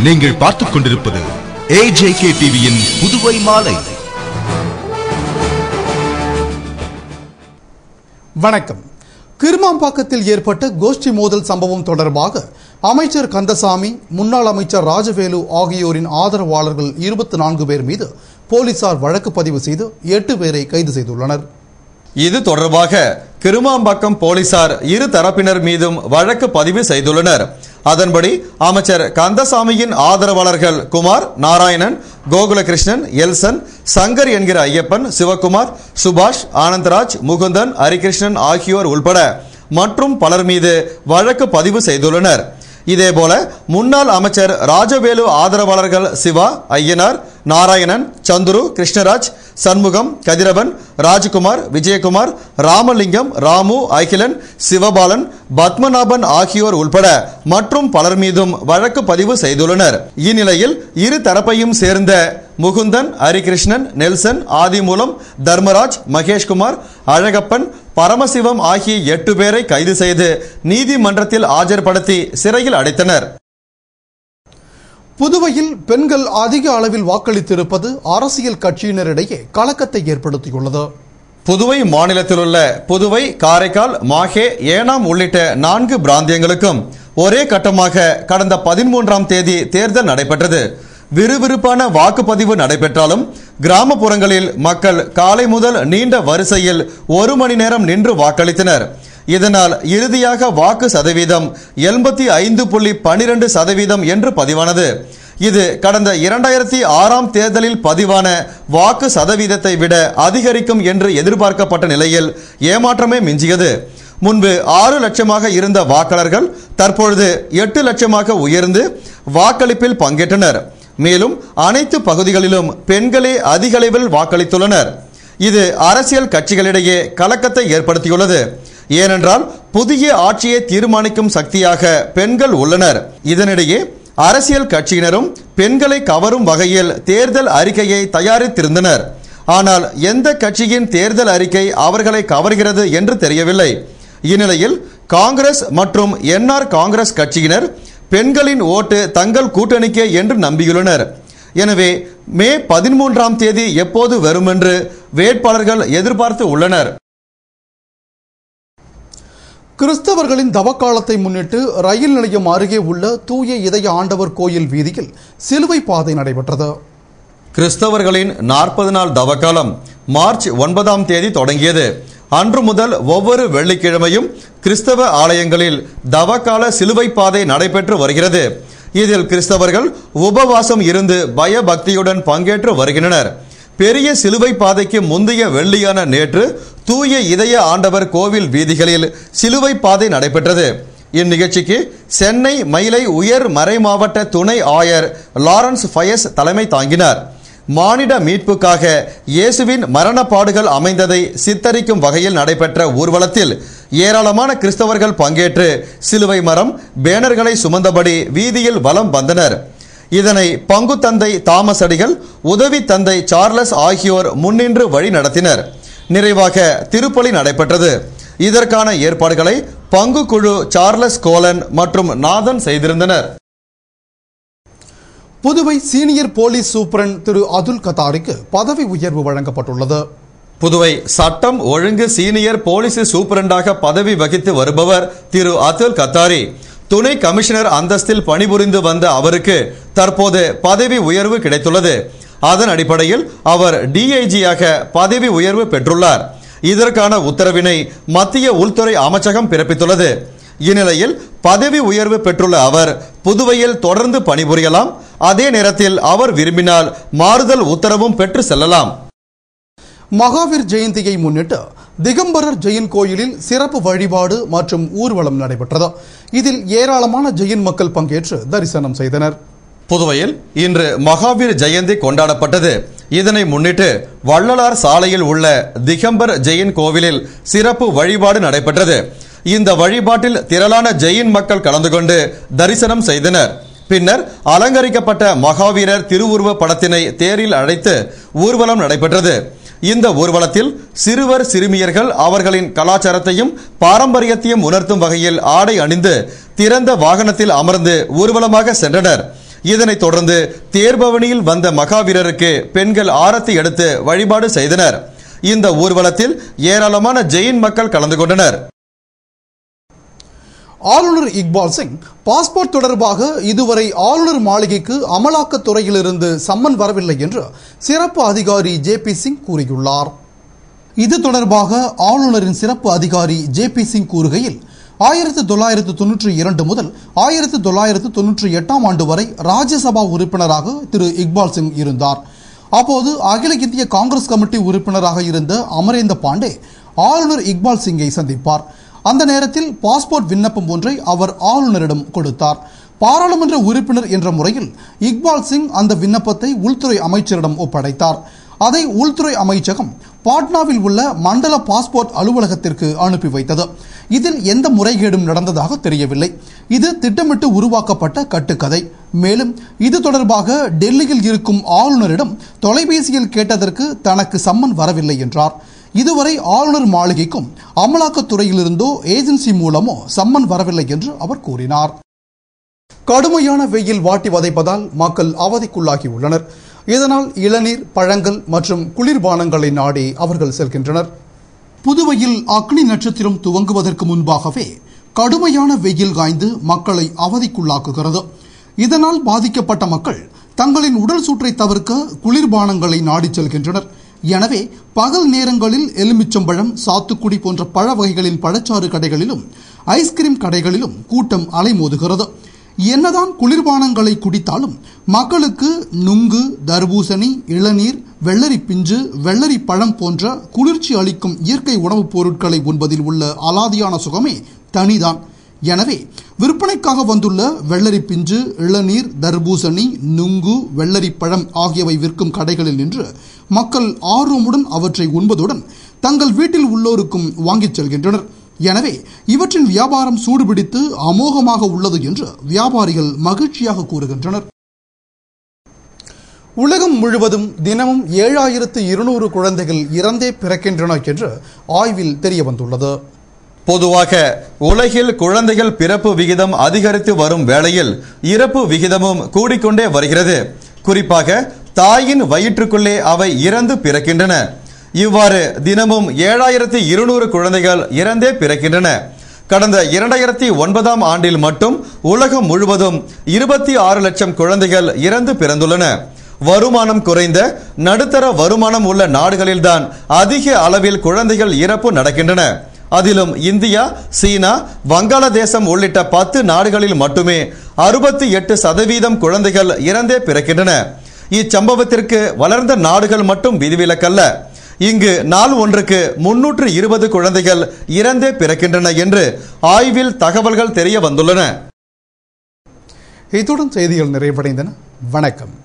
நீங்கள் பார்த்துக் கொண்டிருப்பது AJK டிவியின் புதுவை மாலை. வணக்கம். கிருமாம்பாக்கத்தில் ஏற்பட்ட கோஷ்டி மோதல் சம்பவம் தொடர்பாக அமைச்சர் கந்தசாமி, முன்னாள் அமைச்சர் ராஜவேலு ஆகியோரின் ஆதரவாளர்கள் 24 பேர் மீது போலீசார் வழக்கு பதிவு செய்து 8 பேரை கைது செய்துள்ளனர். இது தொடர்பாக கிருமாம்பாக்கம் போலீசார் இரு தரப்பினர் மீதும் வழக்கு பதிவு செய்துள்ளனர். அதன்படி அமைச்சர் கந்தசாமியின் ஆதரவாளர்கள் குமார், நாராயணன், கோகுலகிருஷ்ணன், எல்சன், சங்கர் என்கிற ஐயப்பன், சிவகுமார், சுபாஷ், ஆனந்தராஜ், முகுந்தன், ஹரிகிருஷ்ணன் ஆகியோர் உள்பட மற்றும் பலர் மீது வழக்கு பதிவு செய்துள்ளனர். இதேபோல முன்னாள் அமைச்சர் ராஜவேலு ஆதரவாளர்கள் சிவா, ஐயனார், நாராயணன், சந்துரு, கிருஷ்ணராஜ், சண்முகம், கதிரவன், ராஜ்குமார், விஜயகுமார், ராமலிங்கம், ராமு, அகிலன், சிவபாலன், பத்மநாபன் ஆகியோர் உள்பட மற்றும் பலர் மீதும் வழக்கு பதிவு செய்துள்ளனர். இந்நிலையில் இரு தரப்பையும் சேர்ந்த முகுந்தன், ஹரிகிருஷ்ணன், நெல்சன், ஆதிமூலம், தர்மராஜ், மகேஷ்குமார், அழகப்பன், பரமசிவம் ஆகிய 8 பேரை கைது செய்து நீதிமன்றத்தில் ஆஜர்படுத்தி சிறையில் அடைத்தனர். புதுவையில் பெண்கள் அதிக அளவில் வாக்களித்திருப்பது அரசியல் கட்சியினரிடையே கலக்கத்தை ஏற்படுத்தியுள்ளது. புதுவை மாநிலத்தில் உள்ள புதுவை, காரைக்கால், மாஹே, ஏனாம் உள்ளிட்ட 4 பிராந்தியங்களுக்கும் ஒரே கட்டமாக கடந்த 13ஆம் தேதி தேர்தல் நடைபெற்றது. விறுவிறுப்பான வாக்குப்பதிவு நடைபெற்றாலும் கிராமப்புறங்களில் மக்கள் காலை முதல் நீண்ட வரிசையில் 1 மணி நேரம் நின்று வாக்களித்தனர். இதனால் இறுதியாக வாக்கு சதவீதம் 85.12% என்று பதிவானது. இது கடந்த 2006ஆம் தேர்தலில் பதிவான வாக்கு சதவீதத்தை விட அதிகரிக்கும் என்று எதிர்பார்க்கப்பட்ட நிலையில் ஏமாற்றமே மிஞ்சியது. முன்பு 6 லட்சமாக இருந்த வாக்காளர்கள் தற்பொழுது 8 லட்சமாக உயர்ந்து வாக்களிப்பில் பங்கேற்றனர். மேலும் அனைத்து பகுதிகளிலும் பெண்களே அதிக அளவில் வாக்களித்துள்ளனர். இது அரசியல் கட்சிகளிடையே கலக்கத்தை ஏற்படுத்தியுள்ளது. ஏனென்றால் புதிய ஆட்சியை தீர்மானிக்கும் சக்தியாக பெண்கள் உள்ளனர். இதனிடையே அரசியல் கட்சியினரும் பெண்களை கவரும் வகையில் தேர்தல் அறிக்கையை தயாரித்திருந்தனர். ஆனால் எந்த கட்சியின் தேர்தல் அறிக்கை அவர்களை கவர்கிறது என்று தெரியவில்லை. இந்நிலையில் காங்கிரஸ் மற்றும் என்ஆர் காங்கிரஸ் கட்சியினர் பெண்களின் ஓட்டு தங்கள் கூட்டணிக்கே என்று நம்பியுள்ளனர். எனவே மே 13ஆம் தேதி எப்போது வரும் என்று வேட்பாளர்கள் எதிர்பார்த்து உள்ளனர். கிறிஸ்தவர்களின் தவக்காலத்தை முன்னிட்டு ரயில் நிலையம் அருகே உள்ள தூய இதய ஆண்டவர் கோயில் வீதியில் சிலுவை பாதை நடைபெற்றது. கிறிஸ்தவர்களின் 40 நாள் தவக்காலம் மார்ச் 9ஆம் தேதி தொடங்கியது. அன்று முதல் ஒவ்வொரு வெள்ளிக்கிழமையும் கிறிஸ்தவ ஆலயங்களில் தவக்கால சிலுவை பாதை நடைபெற்று வருகிறது. இதில் கிறிஸ்தவர்கள் உபவாசம் இருந்து பயபக்தியுடன் பங்கேற்று வருகின்றனர். பெரிய சிலுவை பாதைக்கு முந்தைய வெள்ளியான நேற்று தூய இதய ஆண்டவர் கோவில் வீதிகளில் சிலுவை பாதை நடைபெற்றது. இந்நிகழ்ச்சிக்கு சென்னை மயிலை உயர் மறைமாவட்ட துணை ஆயர் லாரன்ஸ் ஃபயஸ் தலைமை தாங்கினார். மானிட மீட்புக்காக இயேசுவின் மரணப்பாடுகள் அமைந்ததை சித்தரிக்கும் வகையில் நடைபெற்ற ஊர்வலத்தில் ஏராளமான கிறிஸ்தவர்கள் பங்கேற்று சிலுவை மரம், பேனர்களை சுமந்தபடி வீதியில் வலம் வந்தனர். இதனை பங்கு தந்தை தாமஸ் அடிகள், உதவி தந்தை சார்லஸ் ஆகியோர் முன்னின்று வழி நடத்தினர். நிறைவாக திருப்பலி நடைபெற்றது. இதற்கான ஏற்பாடுகளை பங்கு குழு சார்லஸ் கோலன் மற்றும் நாதன் செய்திருந்தனர். புதுவை சீனியர் போலீஸ் சூப்பரண்ட் திரு அதுல் கத்தாரிக்கு பதவி உயர்வு வழங்கப்பட்டுள்ளது. புதுவை சட்டம் ஒழுங்கு சீனியர் போலீஸ் சூப்பரண்டாக பதவி வகித்து வருபவர் திரு அதுல் கத்தாரி. துணை கமிஷனர் அந்தஸ்தில் பணிபுரிந்து வந்த அவருக்கு தற்போது பதவி உயர்வு கிடைத்துள்ளது. அதன் அடிப்படையில் அவர் டிஐஜியாக பதவி உயர்வு பெற்றுள்ளார். இதற்கான உத்தரவினை மத்திய உள்துறை அமைச்சகம் பிறப்பித்துள்ளது. இந்நிலையில் பதவி உயர்வு பெற்றுள்ள அவர் புதுவையில் தொடர்ந்து பணிபுரியலாம். அதே நேரத்தில் அவர் விரும்பினால் மாறுதல் உத்தரவும் பெற்று செல்லலாம். மகாவீர் ஜெயந்தியை முன்னிட்டு திகம்பரர் ஜெயின் கோயிலில் சிறப்பு வழிபாடு மற்றும் ஊர்வலம் நடைபெற்றது. இதில் ஏராளமான ஜெயின் மக்கள் பங்கேற்று தரிசனம் செய்தனர். புதுவையில் இன்று மகாவீர் ஜெயந்தி கொண்டாடப்பட்டது. இதனை முன்னிட்டு வள்ளலார் சாலையில் உள்ள திகம்பர் ஜெயின் கோவிலில் சிறப்பு வழிபாடு நடைபெற்றது. இந்த வழிபாட்டில் திரளான ஜெயின் மக்கள் கலந்து கொண்டு தரிசனம் செய்தனர். பின்னர் அலங்கரிக்கப்பட்ட மகாவீரர் திருவுருவ படத்தினை தேரில் அழைத்து ஊர்வலம் நடைபெற்றது. இந்த ஊர்வலத்தில் சிறுவர் சிறுமியர்கள் அவர்களின் கலாச்சாரத்தையும் பாரம்பரியத்தையும் உணர்த்தும் வகையில் ஆடை அணிந்து திறந்த வாகனத்தில் அமர்ந்து ஊர்வலமாக சென்றனர். இதனைத் தொடர்ந்து தேர்பவனியில் வந்த மகாவீரருக்கு பெண்கள் ஆரத்தி எடுத்து வழிபாடு செய்தனர். இந்த ஊர்வலத்தில் ஏராளமான ஜெயின் மக்கள் கலந்து கொண்டனர். ஆளுநர் இக்பால் சிங் பாஸ்போர்ட் தொடர்பாக இதுவரை ஆளுநர் மாளிகைக்கு அமலாக்கத்துறையிலிருந்து சம்மன் வரவில்லை என்று சிறப்பு அதிகாரி ஜே.பி. சிங் கூறியுள்ளார். இது தொடர்பாக ஆளுநரின் சிறப்பு அதிகாரி ஜே.பி. சிங் கூறுகையில் 1992 முதல் 1998 ஆண்டு வரை ராஜ்யசபா உறுப்பினராக திரு இக்பால் சிங் இருந்தார். அப்போது அகில இந்திய காங்கிரஸ் கமிட்டி உறுப்பினராக இருந்த அமரேந்த பாண்டே ஆளுநர் இக்பால் சிங்கை சந்திப்பார். அந்த நேரத்தில் பாஸ்போர்ட் விண்ணப்பம் ஒன்றை அவர் ஆளுநரிடம் கொடுத்தார். பாராளுமன்ற உறுப்பினர் என்ற முறையில் இக்பால் சிங் அந்த விண்ணப்பத்தை உள்துறை அமைச்சரிடம் ஒப்படைத்தார். அதை உள்துறை அமைச்சகம் பாட்னாவில் உள்ள மண்டல பாஸ்போர்ட் அலுவலகத்திற்கு அனுப்பி வைத்தது. இதில் எந்த முறைகேடும் நடந்ததாக தெரியவில்லை. இது திட்டமிட்டு உருவாக்கப்பட்ட கட்டுக்கதை. மேலும் இது தொடர்பாக டெல்லியில் இருக்கும் ஆளுநரிடம் தொலைபேசியில் கேட்டதற்கு தனக்கு சம்மன் வரவில்லை என்றார். இதுவரை ஆளுநர் மாளிகைக்கும் அமலாக்கத்துறையிலிருந்தோ ஏஜென்சி மூலமோ சம்மன் வரவில்லை என்று அவர் கூறினார். கடுமையான வெயில் வாட்டி வதைப்பதால் மக்கள் அவதிக்குள்ளாகியுள்ளனர். இதனால் இளநீர், பழங்கள் மற்றும் குளிர்பானங்களை நாடி அவர்கள் செல்கின்றனர். புதுவையில் அக்னி நட்சத்திரம் துவங்குவதற்கு முன்பாகவே கடுமையான வெயில் காய்ந்து மக்களை அவதிக்குள்ளாக்குகிறது. இதனால் பாதிக்கப்பட்ட மக்கள் தங்களின் உடல் சூற்றை தவிர்க்க குளிர்பானங்களை நாடி செல்கின்றனர். எனவே பகல் நேரங்களில் எலுமிச்சம்பழம், சாத்துக்குடி போன்ற பழ வகைகளின் பழச்சாறு கடைகளிலும் ஐஸ்கிரீம் கடைகளிலும் கூட்டம் அலைமோதுகிறது. என்னதான் குளிர்பானங்களை குடித்தாலும் மக்களுக்கு நுங்கு, தர்பூசணி, இளநீர், வெள்ளரி பிஞ்சு, வெள்ளரி பழம் போன்ற குளிர்ச்சி அளிக்கும் இயற்கை உணவுப் பொருட்களை உண்பதில் உள்ள அலாதியான சுகமே தனிதான். எனவே விற்பனைக்காக வந்துள்ள வெள்ளரி பிஞ்சு, இளநீர், தர்பூசணி, நுங்கு, வெள்ளரி பழம் ஆகியவை விற்கும் கடைகளில் நின்று மக்கள் ஆர்வமுடன் அவற்றை உண்பதுடன் தங்கள் வீட்டில் உள்ளோருக்கும் வாங்கிச் செல்கின்றனர். எனவே இவற்றின் வியாபாரம் சூடுபிடித்து அமோகமாக உள்ளது என்று வியாபாரிகள் மகிழ்ச்சியாக கூறுகின்றனர். உலகம் முழுவதும் தினமும் 7200 குழந்தைகள் இறந்தே பிறக்கின்றன என்று ஆய்வில் தெரியவந்துள்ளது. பொதுவாக உலகில் குழந்தைகள் பிறப்பு விகிதம் அதிகரித்து வரும் வேளையில் இறப்பு விகிதமும் கூடிக்கொண்டே வருகிறது. குறிப்பாக தாயின் வயிற்றுக்குள்ளே அவை இறந்து பிறக்கின்றன. இவ்வாறு தினமும் 7200 குழந்தைகள் இறந்தே பிறக்கின்றன. கடந்த 2009 ஆண்டில் மட்டும் உலகம் முழுவதும் 26 லட்சம் குழந்தைகள் இறந்து பிறந்துள்ளன. வருமானம் குறைந்த நடுத்தர வருமானம் உள்ள நாடுகளில்தான் அதிக அளவில் குழந்தைகள் இறப்பு நடக்கின்றன. அதிலும் இந்தியா, சீனா, வங்காளதேசம் உள்ளிட்ட 10 நாடுகளில் மட்டுமே 68% குழந்தைகள் இறந்தே பிறக்கின்றன. இச்சம்பவத்திற்கு வளர்ந்த நாடுகள் மட்டும் விதிவிலக்கல்ல. இங்கு நாள் ஒன்றுக்கு 320 குழந்தைகள் இறந்தே பிறக்கின்றன என்று ஆய்வில் தகவல்கள் தெரிய வந்துள்ளன. இத்துடன் செய்திகள் நிறைவடைந்தன. வணக்கம்.